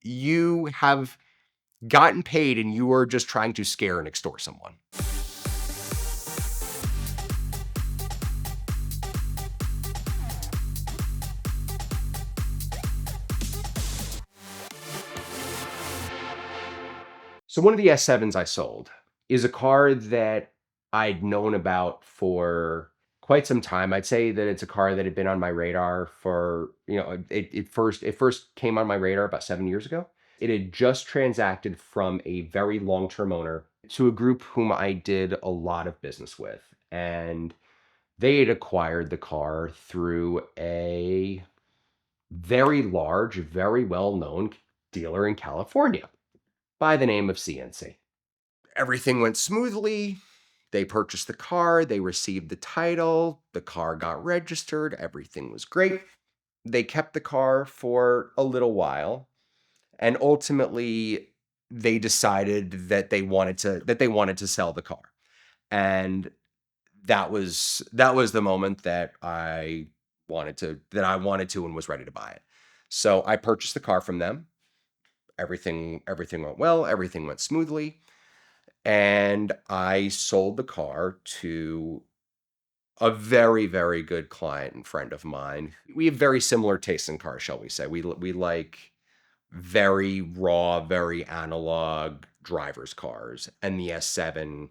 you have gotten paid and you are just trying to scare and extort someone. So one of the S7s I sold is a car that I'd known about for quite some time. I'd say that it's a car that had been on my radar for, it first came on my radar about 7 years ago. It had just transacted from a very long-term owner to a group whom I did a lot of business with. And they had acquired the car through a very large, very well-known dealer in California by the name of CNC. Everything went smoothly. They purchased the car, they received the title, the car got registered, everything was great. They kept the car for a little while, and ultimately they decided that they wanted to sell the car. And that was the moment that I wanted to and was ready to buy it. So I purchased the car from them. Everything went well, everything went smoothly. And I sold the car to a very, very good client and friend of mine. We have very similar tastes in cars, shall we say. We like very raw, very analog driver's cars. And the S7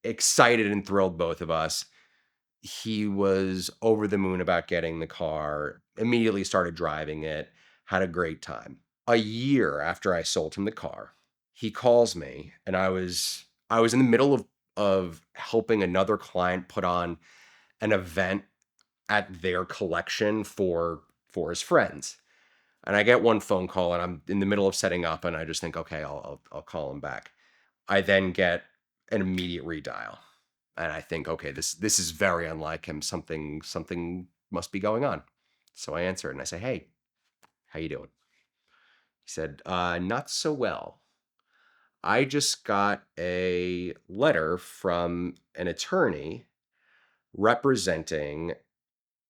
excited and thrilled both of us. He was over the moon about getting the car, immediately started driving it, had a great time. A year after I sold him the car, he calls me, and I was in the middle of helping another client put on an event at their collection for his friends. And I get one phone call, and I'm in the middle of setting up, and I just think, okay, I'll call him back. I then get an immediate redial, and I think, okay, this is very unlike him. Something must be going on. So I answer it, and I say, hey, how you doing? He said, not so well. I just got a letter from an attorney representing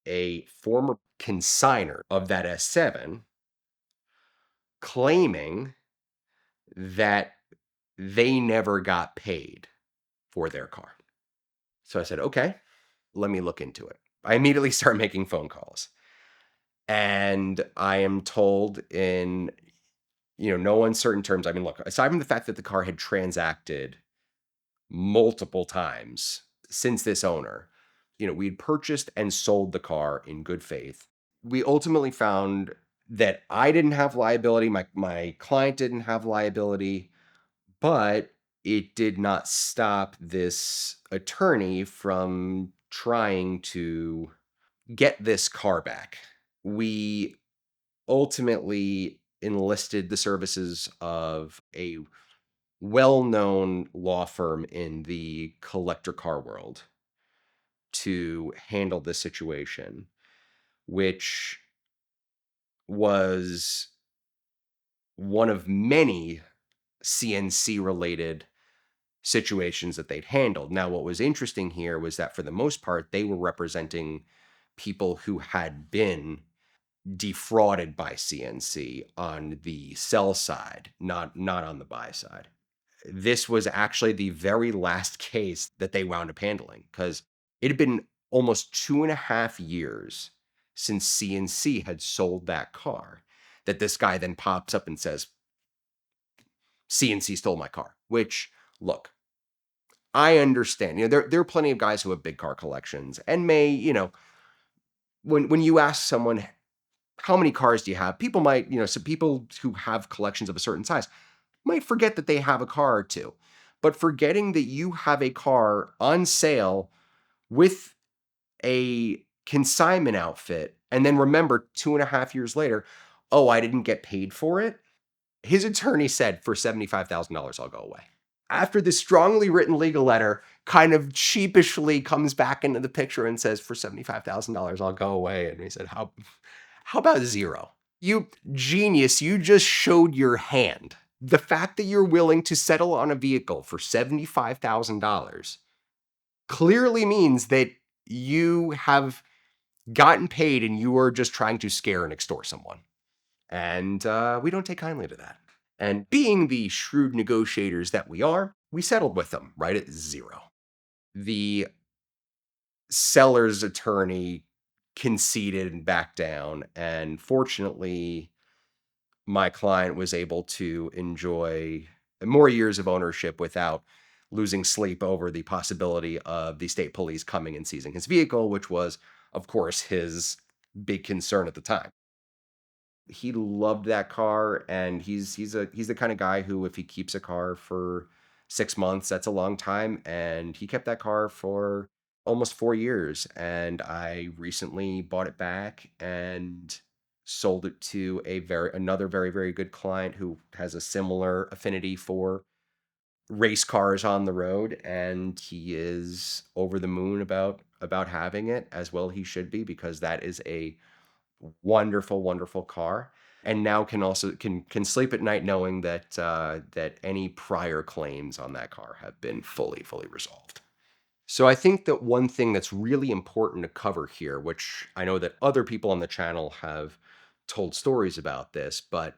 a former consignor of that S7 claiming that they never got paid for their car. So I said, okay, let me look into it. I immediately start making phone calls. And I am told in, no uncertain terms. I mean, look, aside from the fact that the car had transacted multiple times since this owner, we'd purchased and sold the car in good faith. We ultimately found that I didn't have liability, my client didn't have liability, but it did not stop this attorney from trying to get this car back. We ultimately enlisted the services of a well-known law firm in the collector car world to handle this situation, which was one of many CNC related situations that they'd handled. Now, what was interesting here was that for the most part, they were representing people who had been defrauded by CNC on the sell side, not on the buy side. This was actually the very last case that they wound up handling, because it had been almost 2.5 years since CNC had sold that car, that this guy then pops up and says, CNC stole my car. Which, look, I understand. There are plenty of guys who have big car collections and may, when you ask someone, how many cars do you have? People might, some people who have collections of a certain size might forget that they have a car or two. But forgetting that you have a car on sale with a consignment outfit, and then remember 2.5 years later, oh, I didn't get paid for it. His attorney said, for $75,000, I'll go away. After this strongly written legal letter kind of sheepishly comes back into the picture and says, for $75,000, I'll go away. And he said, how about zero? You genius, you just showed your hand. The fact that you're willing to settle on a vehicle for $75,000 clearly means that you have gotten paid and you are just trying to scare and extort someone. And we don't take kindly to that. And being the shrewd negotiators that we are, we settled with them right at zero. The seller's attorney conceded and backed down. And fortunately, my client was able to enjoy more years of ownership without losing sleep over the possibility of the state police coming and seizing his vehicle, which was, of course, his big concern at the time. He loved that car, and he's the kind of guy who, if he keeps a car for 6 months, that's a long time, and he kept that car for almost 4 years. And I recently bought it back and sold it to another very, very good client who has a similar affinity for race cars on the road, and he is over the moon about having it, as well he should be, because that is a wonderful, wonderful car. And now can sleep at night knowing that that any prior claims on that car have been fully resolved. So I think that one thing that's really important to cover here, which I know that other people on the channel have told stories about this, but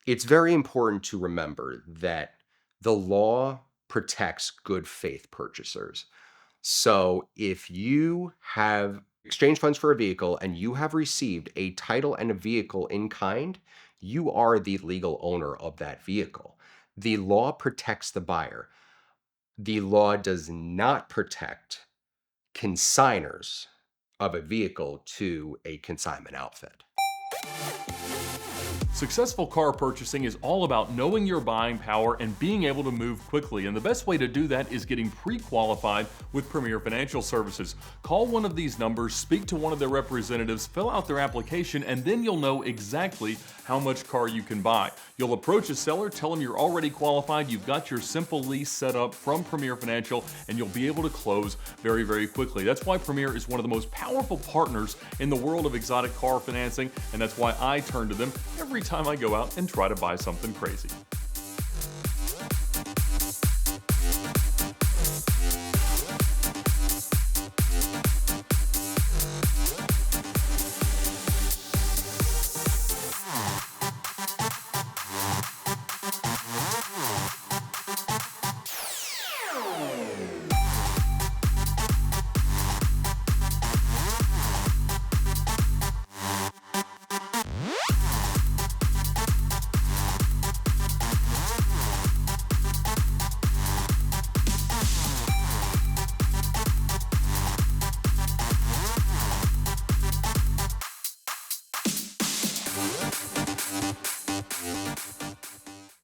it's very important to remember that the law protects good faith purchasers. So if you have exchanged funds for a vehicle and you have received a title and a vehicle in kind, you are the legal owner of that vehicle. The law protects the buyer. The law does not protect consigners of a vehicle to a consignment outfit. Successful car purchasing is all about knowing your buying power and being able to move quickly. And the best way to do that is getting pre-qualified with Premier Financial Services. Call one of these numbers, speak to one of their representatives, fill out their application, and then you'll know exactly how much car you can buy. You'll approach a seller, tell them you're already qualified, you've got your simple lease set up from Premier Financial, and you'll be able to close very, very quickly. That's why Premier is one of the most powerful partners in the world of exotic car financing, and that's why I turn to them every time I go out and try to buy something crazy.